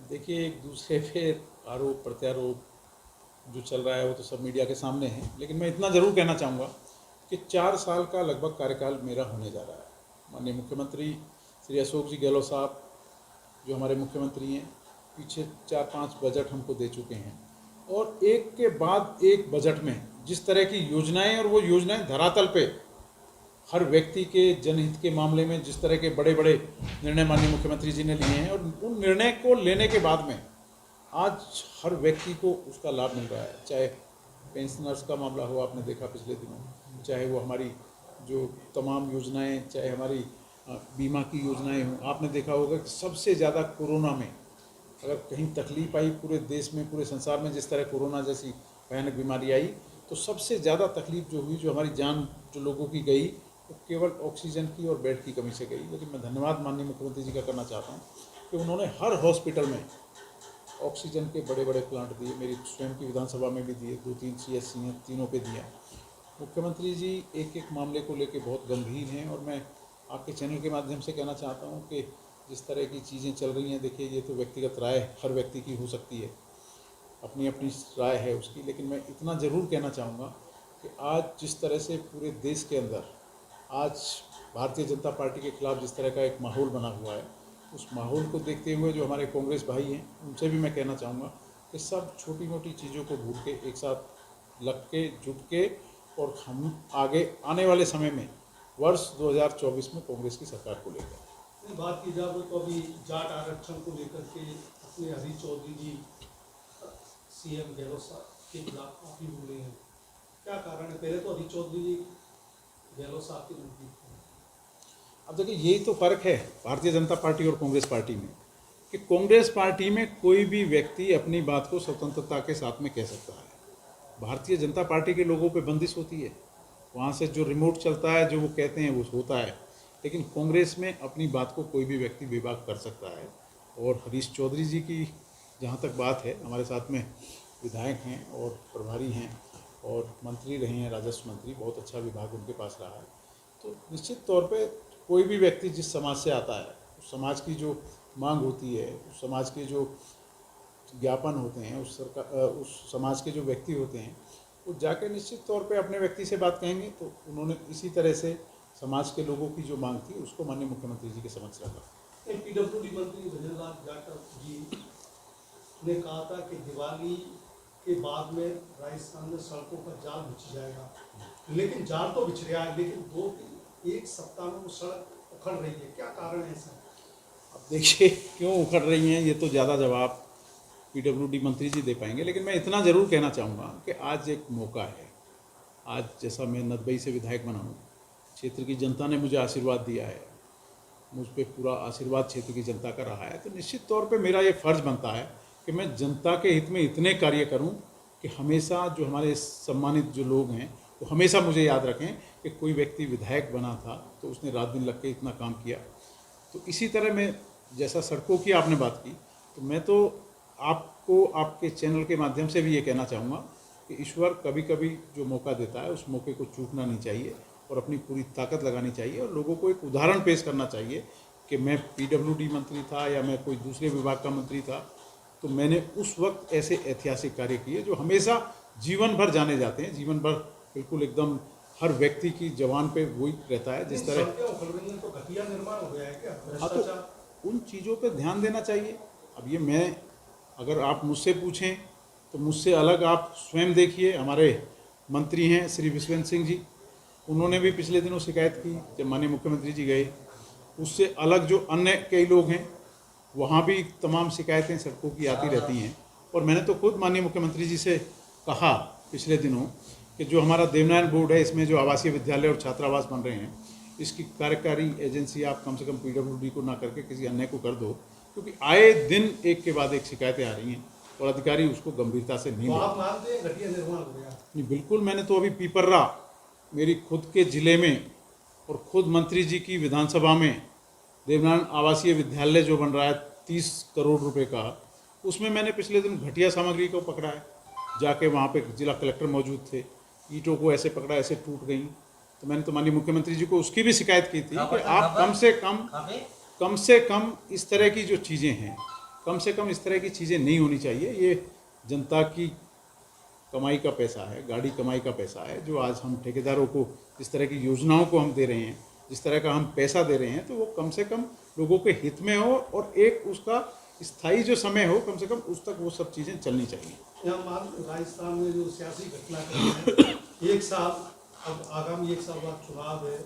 देखिए, एक दूसरे पे आरोप प्रत्यारोप जो चल रहा है वो तो सब मीडिया के सामने है, लेकिन मैं इतना ज़रूर कहना चाहूँगा कि 4 साल का लगभग कार्यकाल मेरा होने जा रहा है। माननीय मुख्यमंत्री श्री अशोक जी गहलोत साहब जो हमारे मुख्यमंत्री हैं, पीछे 4-5 बजट हमको दे चुके हैं और एक के बाद एक बजट में जिस तरह की योजनाएं और वो योजनाएं धरातल पे हर व्यक्ति के जनहित के मामले में जिस तरह के बड़े बड़े निर्णय माननीय मुख्यमंत्री जी ने लिए हैं और उन निर्णय को लेने के बाद में आज हर व्यक्ति को उसका लाभ मिल रहा है। चाहे पेंशनर्स का मामला हो, आपने देखा पिछले दिनों, चाहे वो हमारी जो तमाम योजनाएं, चाहे हमारी बीमा की योजनाएं हों। आपने देखा होगा कि सबसे ज़्यादा कोरोना में अगर कहीं तकलीफ आई पूरे देश में, पूरे संसार में, जिस तरह कोरोना जैसी भयानक बीमारी आई, तो सबसे ज़्यादा तकलीफ जो हुई, जो हमारी जान जो लोगों की गई, वो केवल ऑक्सीजन की और बेड की कमी से गई। लेकिन मैं धन्यवाद माननीय मुख्यमंत्री जी का करना चाहता हूँ कि उन्होंने हर हॉस्पिटल में ऑक्सीजन के बड़े बड़े प्लांट दिए। मेरी स्वयं की विधानसभा में भी दिए, 2-3 CSC हैं, तीनों पे दिया। मुख्यमंत्री जी एक एक मामले को लेकर बहुत गंभीर हैं और मैं आपके चैनल के माध्यम से कहना चाहता हूँ कि जिस तरह की चीज़ें चल रही हैं, देखिए ये तो व्यक्तिगत राय हर व्यक्ति की हो सकती है, अपनी अपनी राय है उसकी, लेकिन मैं इतना ज़रूर कहना चाहूँगा कि आज जिस तरह से पूरे देश के अंदर आज भारतीय जनता पार्टी के खिलाफ जिस तरह का एक माहौल बना हुआ है, उस माहौल को देखते हुए जो हमारे कांग्रेस भाई हैं उनसे भी मैं कहना चाहूँगा कि सब छोटी मोटी चीज़ों को भूल के एक साथ लग के जुट के और हम आगे आने वाले समय में वर्ष 2024 में कांग्रेस की सरकार को लेकर बात की जाए तो अभी जाट आरक्षण को लेकर के अपने हरीश चौधरी जी CM गहलोत साहब के खिलाफ काफी बोले हैं, क्या कारण है? पहले तो हरीश चौधरी जी गहलोत साहब के नजदीक थे। अब देखिए, यही तो फर्क है भारतीय जनता पार्टी और कांग्रेस पार्टी में कि कांग्रेस पार्टी में कोई भी व्यक्ति अपनी बात को स्वतंत्रता के साथ में कह सकता है। भारतीय जनता पार्टी के लोगों पे बंदिश होती है, वहाँ से जो रिमोट चलता है, जो वो कहते हैं वो होता है। लेकिन कांग्रेस में अपनी बात को कोई भी व्यक्ति बेबाक कर सकता है। और हरीश चौधरी जी की जहाँ तक बात है, हमारे साथ में विधायक हैं और प्रभारी हैं और मंत्री रहे हैं, राजस्व मंत्री, बहुत अच्छा विभाग उनके पास रहा है। तो निश्चित तौर पे कोई भी व्यक्ति जिस समाज से आता है, उस समाज की जो मांग होती है, उस समाज के जो ज्ञापन होते हैं, उस समाज के जो व्यक्ति होते हैं, वो जाके निश्चित तौर पे अपने व्यक्ति से बात कहेंगे। तो उन्होंने इसी तरह से समाज के लोगों की जो मांग थी उसको माननीय मुख्यमंत्री जी के समक्ष रखा। PWD मंत्री भजनलाल जाटव जी ने कहा था कि दिवाली के बाद में राजस्थान में सड़कों पर जाल बिछ जाएगा, लेकिन जाल तो बिछ रहा है, लेकिन 1 सप्ताह में वो सड़क उखड़ रही है, क्या कारण है ऐसा? अब देखिए, क्यों उखड़ रही हैं ये तो ज़्यादा जवाब PWD मंत्री जी दे पाएंगे, लेकिन मैं इतना ज़रूर कहना चाहूँगा कि आज एक मौका है। आज जैसा मैं नदबई से विधायक बना हूँ, क्षेत्र की जनता ने मुझे आशीर्वाद दिया है, मुझ पे पूरा आशीर्वाद क्षेत्र की जनता का रहा है, तो निश्चित तौर पे मेरा ये फ़र्ज़ बनता है कि मैं जनता के हित में इतने कार्य करूं कि हमेशा जो हमारे सम्मानित जो लोग हैं वो हमेशा मुझे याद रखें कि कोई व्यक्ति विधायक बना था तो उसने रात दिन लग के इतना काम किया। तो इसी तरह मैं, जैसा सड़कों की आपने बात की, तो मैं तो आपको आपके चैनल के माध्यम से भी ये कहना चाहूँगा कि ईश्वर कभी कभी जो मौका देता है उस मौके को चूकना नहीं चाहिए और अपनी पूरी ताकत लगानी चाहिए और लोगों को एक उदाहरण पेश करना चाहिए कि मैं PWD मंत्री था या मैं कोई दूसरे विभाग का मंत्री था, तो मैंने उस वक्त ऐसे ऐतिहासिक कार्य किए जो हमेशा जीवन भर जाने जाते हैं। जीवन भर बिल्कुल एकदम हर व्यक्ति की जवान पे वही रहता है। जिस तरह तो घटिया निर्माण हो गया है क्या? हाँ, तो उन चीज़ों पे ध्यान देना चाहिए। अब ये मैं, अगर आप मुझसे पूछें तो मुझसे अलग आप स्वयं देखिए, हमारे मंत्री हैं श्री विश्वनाथ सिंह जी, उन्होंने भी पिछले दिनों शिकायत की जब माननीय मुख्यमंत्री जी गए। उससे अलग जो अन्य कई लोग हैं, वहाँ भी तमाम शिकायतें सड़कों की आती रहती हैं। और मैंने तो खुद माननीय मुख्यमंत्री जी से कहा पिछले दिनों कि जो हमारा देवनारायण बोर्ड है, इसमें जो आवासीय विद्यालय और छात्रावास बन रहे हैं, इसकी कार्यकारी एजेंसी आप कम से कम PWD को ना करके किसी अन्य को कर दो, क्योंकि आए दिन एक के बाद एक शिकायतें आ रही हैं और अधिकारी उसको गंभीरता से नहीं आप मानते हैं घटिया निर्माण हो गया? नहीं, बिल्कुल। मैंने तो अभी पिपर्रा, मेरी खुद के ज़िले में और खुद मंत्री जी की विधानसभा में देवनारायण आवासीय विद्यालय जो बन रहा है 30 करोड़ रुपए का, उसमें मैंने पिछले दिन घटिया सामग्री को पकड़ा है। जाके वहाँ पे जिला कलेक्टर मौजूद थे, ईंटों को ऐसे पकड़ा, ऐसे टूट गई। तो मैंने तो माननीय मुख्यमंत्री जी को उसकी भी शिकायत की थी कि आप कम से कम इस तरह की जो चीज़ें हैं कम से कम इस तरह की चीज़ें नहीं होनी चाहिए। ये जनता की कमाई का पैसा है, गाड़ी कमाई का पैसा है, जो आज हम ठेकेदारों को जिस तरह की योजनाओं को हम दे रहे हैं, जिस तरह का हम पैसा दे रहे हैं, तो वो कम से कम लोगों के हित में हो और एक उसका स्थायी जो समय हो, कम से कम उस तक वो सब चीज़ें चलनी चाहिए। यहाँ मान राजस्थान में जो सियासी घटनाक्रम है, एक साल अब आगामी एक साल बाद चुनाव है,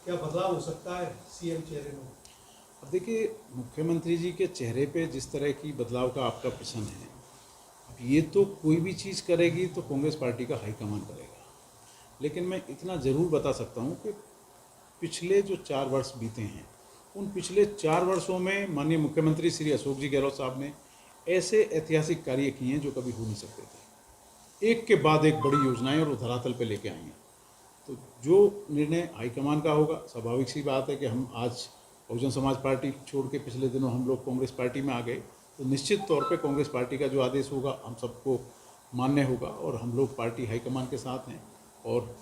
क्या बदलाव हो सकता है सीएम चेहरे में? अब देखिए, मुख्यमंत्री जी के चेहरे पे जिस तरह की बदलाव का आपका प्रश्न है, अब ये तो कोई भी चीज़ करेगी तो कांग्रेस पार्टी का हाईकमान करेगा। लेकिन मैं इतना ज़रूर बता सकता हूँ कि पिछले जो 4 वर्ष बीते हैं, उन पिछले 4 वर्षों में माननीय मुख्यमंत्री श्री अशोक जी गहलोत साहब ने ऐसे ऐतिहासिक कार्य किए हैं जो कभी हो नहीं सकते थे। एक के बाद एक बड़ी योजनाएं और वो धरातल पे लेके आई हैं। तो जो निर्णय हाईकमान का होगा, स्वाभाविक सी बात है कि हम आज बहुजन समाज पार्टी छोड़ के पिछले दिनों हम लोग कांग्रेस पार्टी में आ गए, तो निश्चित तौर पे कांग्रेस पार्टी का जो आदेश होगा हम सबको मान्य होगा और हम लोग पार्टी हाईकमान के साथ हैं। और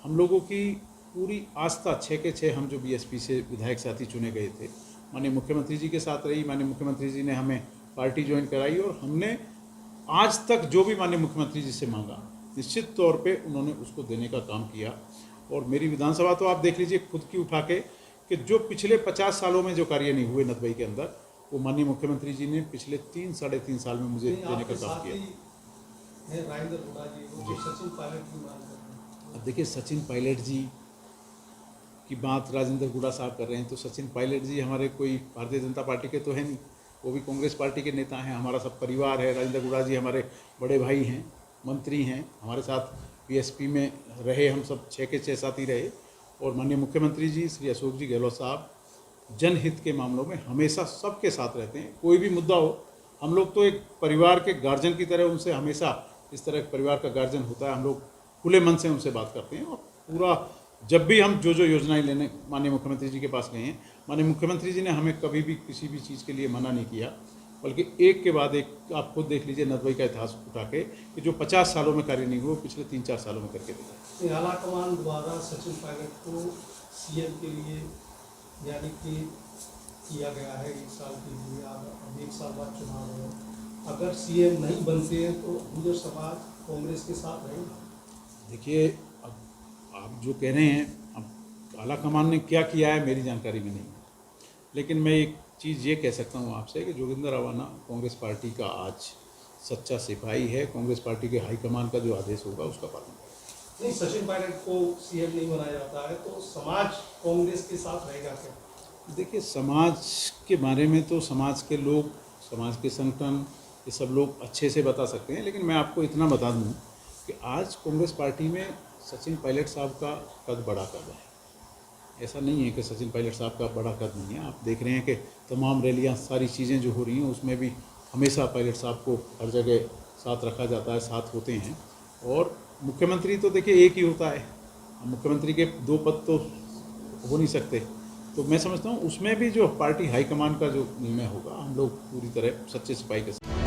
हम लोगों की पूरी आस्था 6 के 6 हम जो बीएसपी से विधायक साथी चुने गए थे, माननीय मुख्यमंत्री जी के साथ रही। माननीय मुख्यमंत्री जी ने हमें पार्टी ज्वाइन कराई और हमने आज तक जो भी माननीय मुख्यमंत्री जी से मांगा, निश्चित तौर पे उन्होंने उसको देने का काम किया। और मेरी विधानसभा तो आप देख लीजिए खुद की उठा के कि जो पिछले 50 सालों में जो कार्य नहीं हुए नदबई के अंदर, वो माननीय मुख्यमंत्री जी ने पिछले 3-3.5 साल में मुझे देने का काम किया। राजेंद्र गुड़ा जी, वो सचिन पायलट की मांग कर रहे हैं। अब देखिए, सचिन पायलट जी की बात राजेंद्र गुड़ा साहब कर रहे हैं, तो सचिन पायलट जी हमारे कोई भारतीय जनता पार्टी के तो है नहीं, वो भी कांग्रेस पार्टी के नेता हैं, हमारा सब परिवार है। राजेंद्र गुड़ा जी हमारे बड़े भाई हैं, मंत्री हैं, हमारे साथ बीएसपी में रहे, हम सब 6 के 6 साथी रहे। और माननीय मुख्यमंत्री जी श्री अशोक जी गहलोत साहब जनहित के मामलों में हमेशा सबके साथ रहते हैं। कोई भी मुद्दा हो, हम लोग तो एक परिवार के गार्जियन की तरह उनसे हमेशा, इस तरह परिवार का गार्जियन होता है, हम लोग खुले मन से उनसे बात करते हैं। और पूरा जब भी हम जो योजनाएं लेने माननीय मुख्यमंत्री जी के पास गए हैं, माननीय मुख्यमंत्री जी ने हमें कभी भी किसी भी चीज़ के लिए मना नहीं किया, बल्कि एक के बाद एक आप खुद देख लीजिए नदबई का इतिहास उठा के कि जो 50 सालों में कार्य नहीं हुआ, पिछले 3-4 सालों में करके दिया। आलाकमान द्वारा सचिन पायलट को सीएम के लिए यानी कि किया गया है 1 साल के लिए। अब 1 साल बाद चुनाव है, अगर सीएम नहीं बनते हैं तो गुर्जर समाज कांग्रेस के साथ रहेगा। देखिए, अब आप जो कह रहे हैं, अब आलाकमान ने क्या किया है मेरी जानकारी में नहीं है, लेकिन मैं एक चीज़ ये कह सकता हूँ आपसे कि जोगिंदर रवाना कांग्रेस पार्टी का आज सच्चा सिपाही है। कांग्रेस पार्टी के हाईकमान का जो आदेश होगा उसका पालन करेगा। नहीं, सचिन पायलट को सीएम नहीं बनाया जाता है तो समाज कांग्रेस के साथ रहेगा क्या? देखिए, समाज के बारे में तो समाज के लोग, समाज के संगठन, ये सब लोग अच्छे से बता सकते हैं, लेकिन मैं आपको इतना बता दूं कि आज कांग्रेस पार्टी में सचिन पायलट साहब का कद बड़ा कद है। ऐसा नहीं है कि सचिन पायलट साहब का बड़ा कद नहीं है। आप देख रहे हैं कि तमाम रैलियां, सारी चीज़ें जो हो रही हैं, उसमें भी हमेशा पायलट साहब को हर जगह साथ रखा जाता है, साथ होते हैं। और मुख्यमंत्री तो देखिए एक ही होता है, मुख्यमंत्री के 2 पद तो हो नहीं सकते, तो मैं समझता हूँ उसमें भी जो पार्टी हाईकमान का जो निर्णय होगा, हम लोग पूरी तरह सच्चे सिपाही के साथ